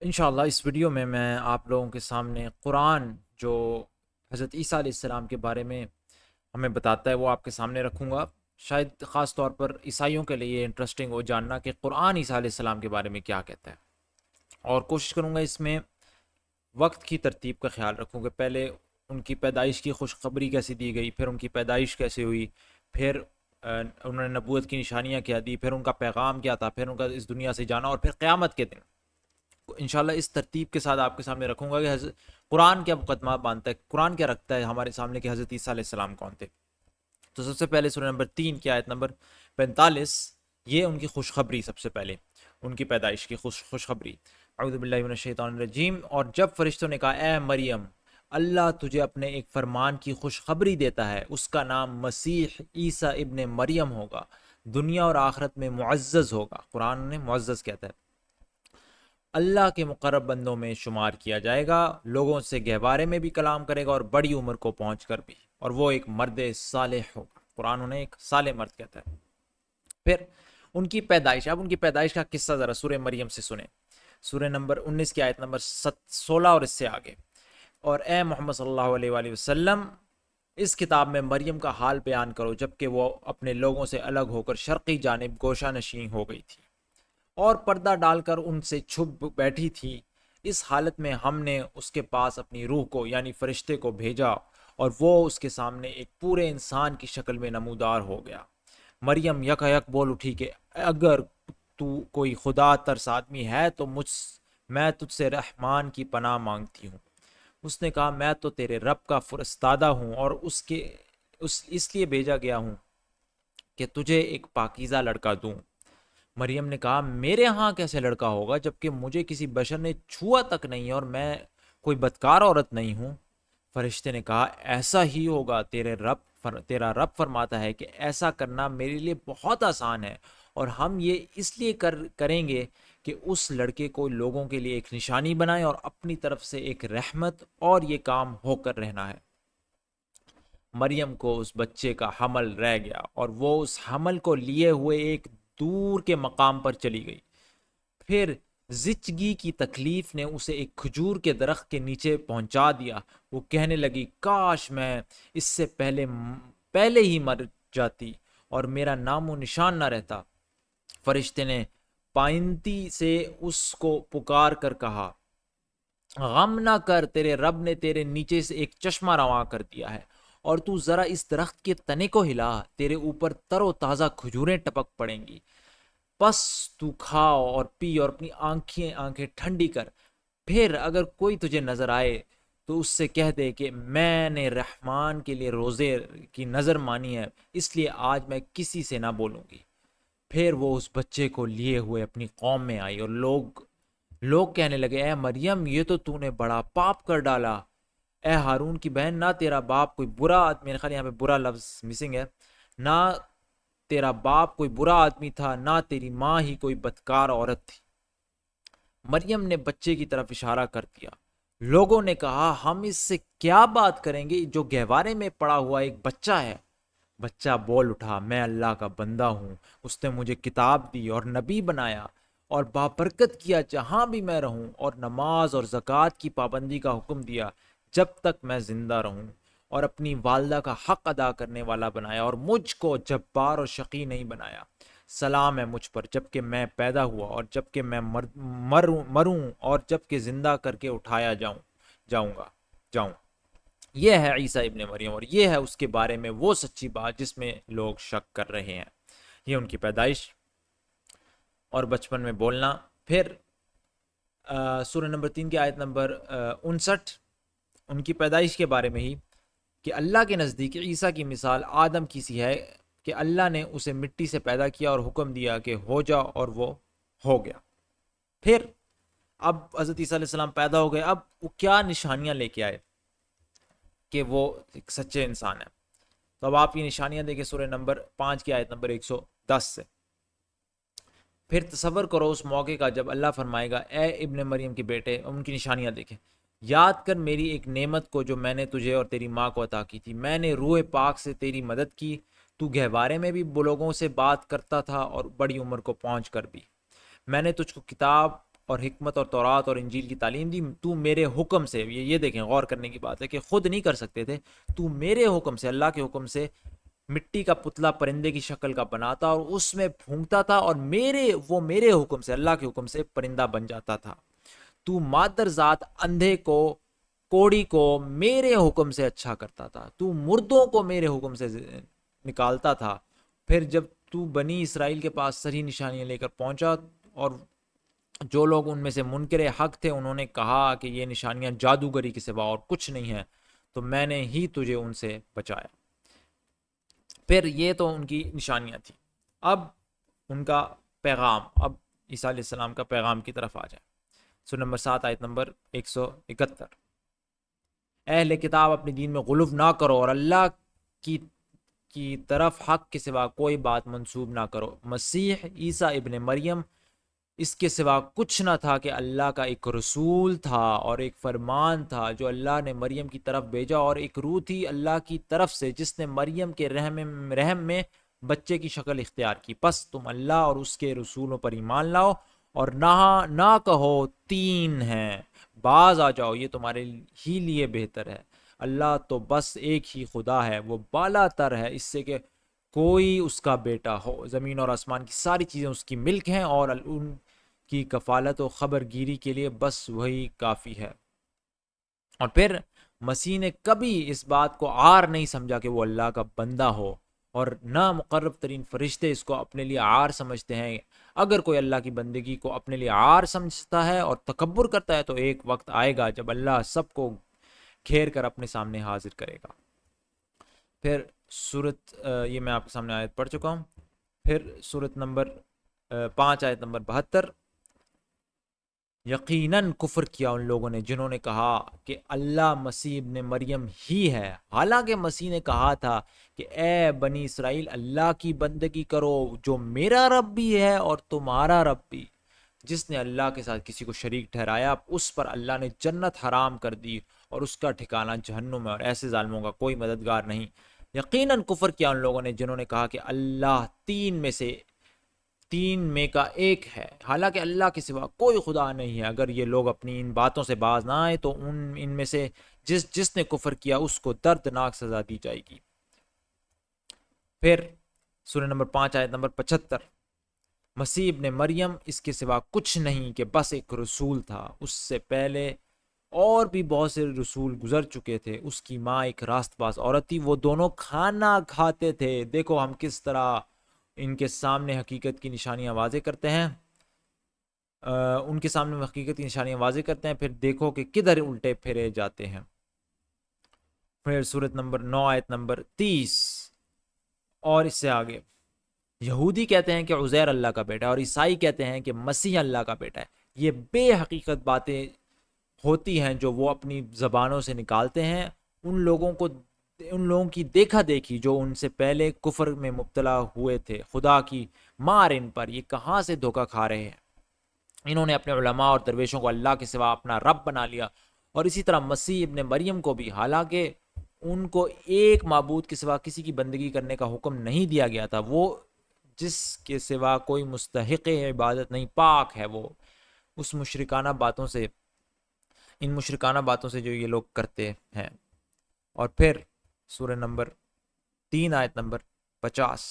انشاءاللہ اس ویڈیو میں آپ لوگوں کے سامنے قرآن جو حضرت عیسیٰ علیہ السلام کے بارے میں ہمیں بتاتا ہے وہ آپ کے سامنے رکھوں گا۔ شاید خاص طور پر عیسائیوں کے لیے انٹرسٹنگ ہو جاننا کہ قرآن عیسیٰ علیہ السلام کے بارے میں کیا کہتا ہے، اور کوشش کروں گا اس میں وقت کی ترتیب کا خیال رکھوں کہ پہلے ان کی پیدائش کی خوشخبری کیسے دی گئی، پھر ان کی پیدائش کیسے ہوئی، پھر انہوں نے نبوت کی نشانیاں کیا دی، پھر ان کا پیغام کیا تھا، پھر ان کا اس دنیا سے جانا، اور پھر قیامت کے دن انشاءاللہ اس ترتیب کے ساتھ آپ کے سامنے رکھوں گا کہ قرآن کیا مقدمہ باندھتا ہے، قرآن کیا رکھتا ہے ہمارے سامنے کہ حضرت عیسیٰ علیہ السلام کون تھے۔ تو سب سے پہلے سورہ نمبر 3 کی آیت نمبر 45، یہ ان کی خوشخبری، سب سے پہلے ان کی پیدائش کی خوشخبری۔ اعوذ باللہ من الشیطان الرجیم۔ اور جب فرشتوں نے کہا اے مریم، اللہ تجھے اپنے ایک فرمان کی خوشخبری دیتا ہے، اس کا نام مسیح عیسیٰ ابن مریم ہوگا، دنیا اور آخرت میں معزز ہوگا۔ قرآن نے معزز کہتا ہے، اللہ کے مقرب بندوں میں شمار کیا جائے گا، لوگوں سے گہوارے میں بھی کلام کرے گا اور بڑی عمر کو پہنچ کر بھی، اور وہ ایک مرد صالح ہوگا۔ قرآن انہیں ایک صالح مرد کہتا ہے۔ پھر ان کی پیدائش، اب ان کی پیدائش کا قصہ ذرا سورہ مریم سے سنیں، سورہ نمبر 19 کی آیت نمبر 16 اور اس سے آگے۔ اور اے محمد صلی اللہ علیہ وآلہ وسلم، اس کتاب میں مریم کا حال بیان کرو جبکہ وہ اپنے لوگوں سے الگ ہو کر شرقی جانب گوشہ نشین ہو گئی تھی اور پردہ ڈال کر ان سے چھپ بیٹھی تھی۔ اس حالت میں ہم نے اس کے پاس اپنی روح کو یعنی فرشتے کو بھیجا اور وہ اس کے سامنے ایک پورے انسان کی شکل میں نمودار ہو گیا۔ مریم یکا یک بول اٹھی کہ اگر تو کوئی خدا ترس آدمی ہے تو میں تجھ سے رحمان کی پناہ مانگتی ہوں۔ اس نے کہا میں تو تیرے رب کا فرستادہ ہوں اور اس لیے بھیجا گیا ہوں کہ تجھے ایک پاکیزہ لڑکا دوں۔ مریم نے کہا میرے ہاں کیسے لڑکا ہوگا جبکہ مجھے کسی بشر نے چھوا تک نہیں اور میں کوئی بدکار عورت نہیں ہوں۔ فرشتے نے کہا ایسا ہی ہوگا، تیرا رب فرماتا ہے کہ ایسا کرنا میرے لیے بہت آسان ہے، اور ہم یہ اس لیے کریں گے کہ اس لڑکے کو لوگوں کے لیے ایک نشانی بنائیں اور اپنی طرف سے ایک رحمت، اور یہ کام ہو کر رہنا ہے۔ مریم کو اس بچے کا حمل رہ گیا اور وہ اس حمل کو لیے ہوئے ایک دور کے مقام پر چلی گئی۔ پھر زچگی کی تکلیف نے اسے ایک کھجور کے درخت کے نیچے پہنچا دیا۔ وہ کہنے لگی کاش میں اس سے پہلے ہی مر جاتی اور میرا نام و نشان نہ رہتا۔ فرشتے نے پائنتی سے اس کو پکار کر کہا غم نہ کر، تیرے رب نے تیرے نیچے سے ایک چشمہ رواں کر دیا ہے، اور تو ذرا اس درخت کے تنے کو ہلا، تیرے اوپر تر و تازہ کھجوریں ٹپک پڑیں گی، پس تو کھاؤ اور پی اور اپنی آنکھیں ٹھنڈی کر۔ پھر اگر کوئی تجھے نظر آئے تو اس سے کہہ دے کہ میں نے رحمان کے لیے روزے کی نظر مانی ہے، اس لیے آج میں کسی سے نہ بولوں گی۔ پھر وہ اس بچے کو لیے ہوئے اپنی قوم میں آئی، اور لوگ کہنے لگے اے مریم یہ تو نے بڑا پاپ کر ڈالا۔ اے ہارون کی بہن، نہ تیرا باپ کوئی برا آدمی، میرے خیال یہاں پہ برا لفظ مسنگ ہے، نہ تیرا باپ کوئی برا آدمی تھا، نہ تیری ماں ہی کوئی بدکار عورت تھی۔ مریم نے بچے کی طرف اشارہ کر دیا۔ لوگوں نے کہا ہم اس سے کیا بات کریں گے جو گہوارے میں پڑا ہوا ایک بچہ ہے۔ بچہ بول اٹھا میں اللہ کا بندہ ہوں، اس نے مجھے کتاب دی اور نبی بنایا اور بابرکت کیا جہاں بھی میں رہوں، اور نماز اور زکوٰۃ کی پابندی کا حکم دیا جب تک میں زندہ رہوں، اور اپنی والدہ کا حق ادا کرنے والا بنایا، اور مجھ کو جبار اور شقی نہیں بنایا۔ سلام ہے مجھ پر جب کہ میں پیدا ہوا اور جب کہ میں مروں اور جب کہ زندہ کر کے اٹھایا جاؤں۔ یہ ہے عیسیٰ ابن مریم، اور یہ ہے اس کے بارے میں وہ سچی بات جس میں لوگ شک کر رہے ہیں۔ یہ ان کی پیدائش اور بچپن میں بولنا۔ پھر سورہ نمبر 3 کی آیت نمبر 59، ان کی پیدائش کے بارے میں ہی کہ اللہ کے نزدیک عیسیٰ کی مثال آدم کی سی ہے کہ اللہ نے اسے مٹی سے پیدا کیا اور حکم دیا کہ ہو جا، اور وہ ہو گیا۔ پھر اب حضرت عیسیٰ علیہ السلام پیدا ہو گئے، اب وہ کیا نشانیاں لے کے آئے کہ وہ ایک سچے انسان ہیں۔ تو اب آپ یہ نشانیاں دیکھیں سورہ نمبر 5 کی آیت نمبر 110 سے۔ پھر تصور کرو اس موقع کا جب اللہ فرمائے گا اے ابن مریم کے بیٹے، ان کی نشانیاں دیکھیں، یاد کر میری ایک نعمت کو جو میں نے تجھے اور تیری ماں کو عطا کی تھی۔ میں نے روح پاک سے تیری مدد کی، تو گہوارے میں بھی لوگوں سے بات کرتا تھا اور بڑی عمر کو پہنچ کر بھی۔ میں نے تجھ کو کتاب اور حکمت اور تورات اور انجیل کی تعلیم دی، تو میرے حکم سے، یہ دیکھیں غور کرنے کی بات ہے کہ خود نہیں کر سکتے تھے، تو میرے حکم سے، اللہ کے حکم سے مٹی کا پتلا پرندے کی شکل کا بناتا اور اس میں پھونکتا تھا، اور وہ میرے حکم سے، اللہ کے حکم سے پرندہ بن جاتا تھا۔ تو مادر ذات اندھے کو، کوڑی کو میرے حکم سے اچھا کرتا تھا، تو مردوں کو میرے حکم سے نکالتا تھا۔ پھر جب تو بنی اسرائیل کے پاس صحیح نشانیاں لے کر پہنچا، اور جو لوگ ان میں سے منکر حق تھے انہوں نے کہا کہ یہ نشانیاں جادوگری کے سوا اور کچھ نہیں ہیں، تو میں نے ہی تجھے ان سے بچایا۔ پھر یہ تو ان کی نشانیاں تھیں، اب ان کا پیغام، اب عیسیٰ علیہ السلام کا پیغام کی طرف آ جائیں۔ سورہ نمبر 7 آیت نمبر 171، اہل کتاب اپنی دین میں غلو نہ کرو اور اللہ کی طرف حق کے سوا کوئی بات منسوب نہ کرو۔ مسیح عیسیٰ ابن مریم اس کے سوا کچھ نہ تھا کہ اللہ کا ایک رسول تھا اور ایک فرمان تھا جو اللہ نے مریم کی طرف بھیجا، اور ایک روح تھی اللہ کی طرف سے جس نے مریم کے رحم میں بچے کی شکل اختیار کی۔ پس تم اللہ اور اس کے رسولوں پر ایمان لاؤ اور نہ کہو تین ہیں، باز آ جاؤ، یہ تمہارے ہی لیے بہتر ہے۔ اللہ تو بس ایک ہی خدا ہے، وہ بالا تر ہے اس سے کہ کوئی اس کا بیٹا ہو۔ زمین اور آسمان کی ساری چیزیں اس کی ملک ہیں، اور ان کی کفالت و خبر گیری کے لیے بس وہی کافی ہے۔ اور پھر مسیح نے کبھی اس بات کو عار نہیں سمجھا کہ وہ اللہ کا بندہ ہو، اور نہ مقرب ترین فرشتے اس کو اپنے لیے عار سمجھتے ہیں۔ اگر کوئی اللہ کی بندگی کو اپنے لیے عار سمجھتا ہے اور تکبر کرتا ہے تو ایک وقت آئے گا جب اللہ سب کو گھیر کر اپنے سامنے حاضر کرے گا۔ پھر سورت، یہ میں آپ کے سامنے آیت پڑھ چکا ہوں۔ پھر سورت نمبر 5 آیت نمبر 72، یقیناً کفر کیا ان لوگوں نے جنہوں نے کہا کہ اللہ مسیح ابن مریم ہی ہے، حالانکہ مسیح نے کہا تھا کہ اے بنی اسرائیل اللہ کی بندگی کرو جو میرا رب بھی ہے اور تمہارا رب بھی۔ جس نے اللہ کے ساتھ کسی کو شریک ٹھہرایا اس پر اللہ نے جنت حرام کر دی اور اس کا ٹھکانہ جہنم ہے، اور ایسے ظالموں کا کوئی مددگار نہیں۔ یقیناً کفر کیا ان لوگوں نے جنہوں نے کہا کہ اللہ تین میں کا ایک ہے، حالانکہ اللہ کے سوا کوئی خدا نہیں ہے۔ اگر یہ لوگ اپنی ان باتوں سے باز نہ آئے تو ان میں سے جس نے کفر کیا اس کو دردناک سزا دی جائے گی۔ پھر سورہ نمبر 5 آیت نمبر 75، مسیح ابن مریم اس کے سوا کچھ نہیں کہ بس ایک رسول تھا، اس سے پہلے اور بھی بہت سے رسول گزر چکے تھے۔ اس کی ماں ایک راست باز عورت تھی، وہ دونوں کھانا کھاتے تھے۔ دیکھو ہم کس طرح ان کے سامنے حقیقت کی نشانیاں واضح کرتے ہیں، ان کے سامنے حقیقت کی نشانیاں واضح کرتے ہیں، پھر دیکھو کہ کدھر الٹے پھیرے جاتے ہیں۔ پھر سورت نمبر 9 آیت نمبر 30 اور اس سے آگے، یہودی کہتے ہیں کہ عزیر اللہ کا بیٹا ہے اور عیسائی کہتے ہیں کہ مسیح اللہ کا بیٹا ہے۔ یہ بے حقیقت باتیں ہوتی ہیں جو وہ اپنی زبانوں سے نکالتے ہیں۔ ان لوگوں کی دیکھا دیکھی جو ان سے پہلے کفر میں مبتلا ہوئے تھے، خدا کی مار ان پر، یہ کہاں سے دھوکہ کھا رہے ہیں۔ انہوں نے اپنے علماء اور درویشوں کو اللہ کے سوا اپنا رب بنا لیا، اور اسی طرح مسیح ابن مریم کو بھی، حالانکہ ان کو ایک معبود کے سوا کسی کی بندگی کرنے کا حکم نہیں دیا گیا تھا، وہ جس کے سوا کوئی مستحق عبادت نہیں، پاک ہے وہ اس ان مشرکانہ باتوں سے جو یہ لوگ کرتے ہیں۔ اور پھر سورہ نمبر 3 آیت نمبر 50،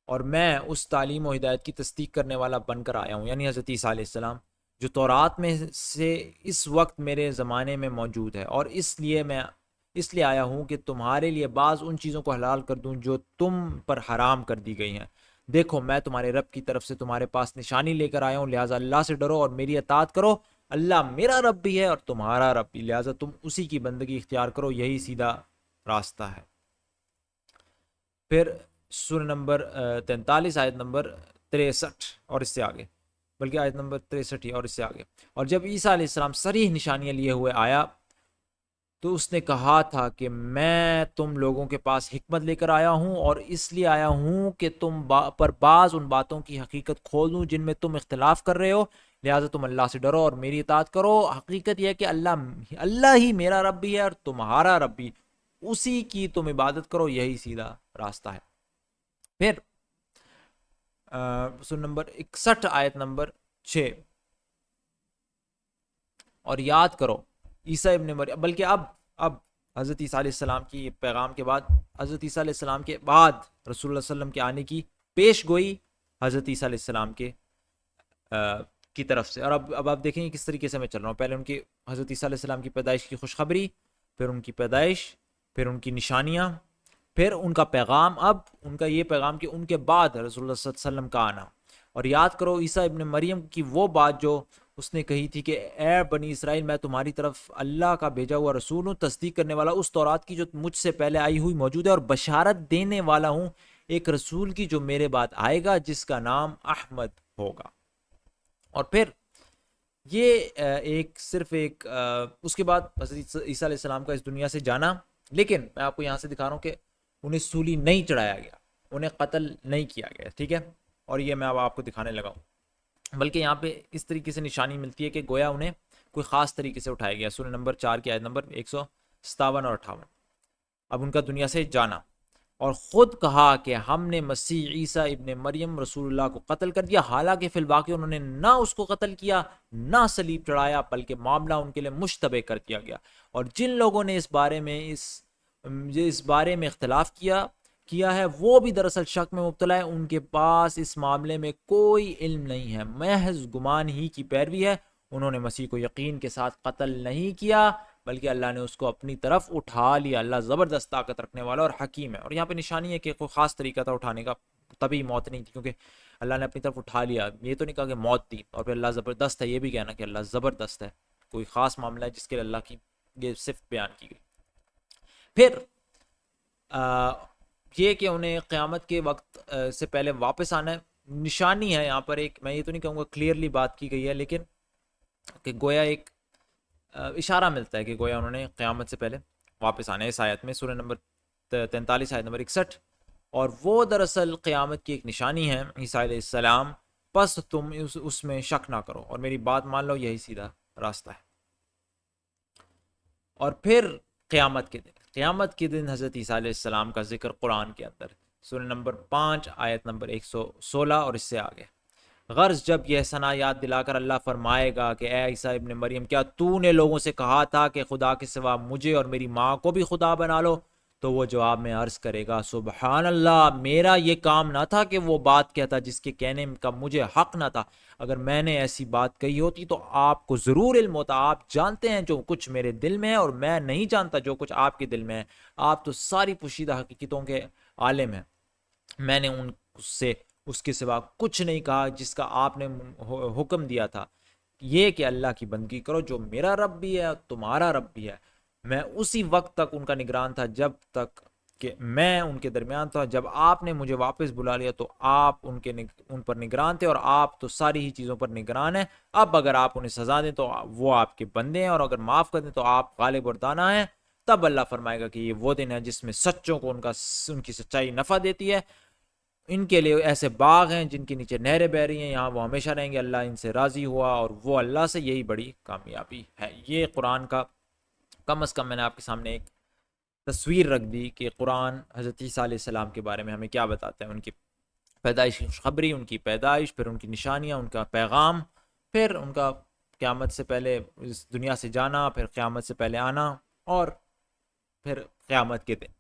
اور میں اس تعلیم و ہدایت کی تصدیق کرنے والا بن کر آیا ہوں، یعنی حضرت عیسیٰ علیہ السلام، جو تورات میں سے اس وقت میرے زمانے میں موجود ہے، اور اس لیے آیا ہوں کہ تمہارے لیے بعض ان چیزوں کو حلال کر دوں جو تم پر حرام کر دی گئی ہیں۔ دیکھو میں تمہارے رب کی طرف سے تمہارے پاس نشانی لے کر آیا ہوں، لہٰذا اللہ سے ڈرو اور میری اطاعت کرو۔ اللہ میرا رب بھی ہے اور تمہارا رب بھی، لہٰذا تم اسی کی بندگی اختیار کرو، یہی سیدھا راستہ ہے۔ پھر سورہ نمبر 43 آیت نمبر 63 اور اس سے آگے، بلکہ آیت نمبر 63 ہی اور اس سے آگے، اور جب عیسیٰ علیہ السلام صریح نشانیاں لیے ہوئے آیا تو اس نے کہا تھا کہ میں تم لوگوں کے پاس حکمت لے کر آیا ہوں، اور اس لیے آیا ہوں کہ تم پر بعض ان باتوں کی حقیقت کھول دوں جن میں تم اختلاف کر رہے ہو، لہٰذا تم اللہ سے ڈرو اور میری اطاعت کرو۔ حقیقت یہ ہے کہ اللہ ہی میرا رب بھی ہے اور تمہارا رب بھی، اسی کی تم عبادت کرو، یہی سیدھا راستہ ہے۔ پھر سورہ نمبر 61 آیت نمبر 6، اور یاد کرو عیسیٰ ابن مریم، بلکہ اب حضرت عیسیٰ علیہ السلام کی پیغام کے بعد، حضرت عیسیٰ علیہ السلام کے بعد رسول اللہ صلی اللہ علیہ وسلم کے آنے کی پیش گوئی حضرت عیسیٰ علیہ السلام کی طرف سے۔ اور اب آپ دیکھیں کس طریقے سے میں چل رہا ہوں، پہلے ان کی حضرت عیسیٰ علیہ السلام کی پیدائش کی خوشخبری، پھر ان کی پیدائش، پھر ان کی نشانیاں، پھر ان کا پیغام، اب ان کا یہ پیغام کہ ان کے بعد رسول اللہ صلی اللہ علیہ وسلم کا آنا۔ اور یاد کرو عیسیٰ ابن مریم کی وہ بات جو اس نے کہی تھی کہ اے بنی اسرائیل، میں تمہاری طرف اللہ کا بھیجا ہوا رسول ہوں، تصدیق کرنے والا اس تورات کی جو مجھ سے پہلے آئی ہوئی موجود ہے، اور بشارت دینے والا ہوں ایک رسول کی جو میرے بعد آئے گا، جس کا نام احمد ہوگا۔ اور پھر یہ صرف ایک اس کے بعد حضرت عیسیٰ علیہ السلام کا اس دنیا سے جانا، لیکن میں آپ کو یہاں سے دکھا رہا ہوں کہ انہیں سولی نہیں چڑھایا گیا، انہیں قتل نہیں کیا گیا، ٹھیک ہے؟ اور یہ میں اب آپ کو دکھانے لگا ہوں، بلکہ یہاں پہ اس طریقے سے نشانی ملتی ہے کہ گویا انہیں کوئی خاص طریقے سے اٹھایا گیا۔ سورہ نمبر 4 کی آیت نمبر 157 اور 58، اب ان کا دنیا سے جانا، اور خود کہا کہ ہم نے مسیح عیسیٰ ابن مریم رسول اللہ کو قتل کر دیا، حالانکہ فی الواقع انہوں نے نہ اس کو قتل کیا نہ صلیب چڑھایا، بلکہ معاملہ ان کے لیے مشتبہ کر دیا گیا۔ اور جن لوگوں نے اس بارے میں اختلاف کیا ہے، وہ بھی دراصل شک میں مبتلا ہے، ان کے پاس اس معاملے میں کوئی علم نہیں ہے، محض گمان ہی کی پیروی ہے۔ انہوں نے مسیح کو یقین کے ساتھ قتل نہیں کیا، بلکہ اللہ نے اس کو اپنی طرف اٹھا لیا۔ اللہ زبردست طاقت رکھنے والا اور حکیم ہے۔ اور یہاں پہ نشانی ہے کہ کوئی خاص طریقہ تھا اٹھانے کا، تبھی موت نہیں تھی، کیونکہ اللہ نے اپنی طرف اٹھا لیا۔ یہ تو نہیں کہا کہ موت تھی، اور پھر اللہ زبردست ہے، یہ بھی کہنا کہ اللہ زبردست ہے، کوئی خاص معاملہ ہے جس کے لیے اللہ کی یہ صفت بیان کی گئی۔ پھر یہ کہ انہیں قیامت کے وقت سے پہلے واپس آنا ہے، نشانی ہے یہاں پر ایک، میں یہ تو نہیں کہوں گا کلیئرلی بات کی گئی ہے، لیکن کہ گویا ایک اشارہ ملتا ہے کہ گویا انہوں نے قیامت سے پہلے واپس آنا ہے اس آیت میں، سورہ نمبر 43 آیت نمبر 61، اور وہ دراصل قیامت کی ایک نشانی ہے عیسیٰ علیہ السلام، پس تم اس میں شک نہ کرو اور میری بات مان لو، یہی سیدھا راستہ ہے۔ اور پھر قیامت کے دن حضرت عیسیٰ علیہ السلام کا ذکر قرآن کے اندر، سورہ نمبر 5 آیت نمبر 116 اور اس سے آگے۔ غرض جب یہ ثنا یاد دلا کر اللہ فرمائے گا کہ اے عیسیٰ ابن مریم، کیا تو نے لوگوں سے کہا تھا کہ خدا کے سوا مجھے اور میری ماں کو بھی خدا بنا لو؟ تو وہ جواب میں عرض کرے گا، سبحان اللہ، میرا یہ کام نہ تھا کہ وہ بات کہتا جس کے کہنے کا مجھے حق نہ تھا۔ اگر میں نے ایسی بات کہی ہوتی تو آپ کو ضرور علم ہوتا۔ آپ جانتے ہیں جو کچھ میرے دل میں ہے، اور میں نہیں جانتا جو کچھ آپ کے دل میں ہے۔ آپ تو ساری پوشیدہ حقیقتوں کے عالم ہیں۔ میں نے اس کے سوا کچھ نہیں کہا جس کا آپ نے حکم دیا تھا، یہ کہ اللہ کی بندگی کرو جو میرا رب بھی ہے تمہارا رب بھی ہے۔ میں اسی وقت تک ان کا نگران تھا جب تک کہ میں ان کے درمیان تھا، جب آپ نے مجھے واپس بلا لیا تو آپ ان پر نگران تھے، اور آپ تو ساری ہی چیزوں پر نگران ہیں۔ اب اگر آپ انہیں سزا دیں تو وہ آپ کے بندے ہیں، اور اگر معاف کر دیں تو آپ غالب اور دانا ہیں۔ تب اللہ فرمائے گا کہ یہ وہ دن ہے جس میں سچوں کو ان کی سچائی نفع دیتی ہے۔ ان کے لیے ایسے باغ ہیں جن کے نیچے نہریں بہ رہی ہیں، یہاں وہ ہمیشہ رہیں گے۔ اللہ ان سے راضی ہوا، اور وہ اللہ سے یہی بڑی کامیابی ہے۔ یہ قرآن کا کم از کم میں نے آپ کے سامنے ایک تصویر رکھ دی کہ قرآن حضرت عیسیٰ علیہ السلام کے بارے میں ہمیں کیا بتاتا ہے، ان کی پیدائش کی خوشخبری، ان کی پیدائش، پھر ان کی نشانیاں، ان کا پیغام، پھر ان کا قیامت سے پہلے اس دنیا سے جانا، پھر قیامت سے پہلے آنا، اور پھر قیامت کے دن۔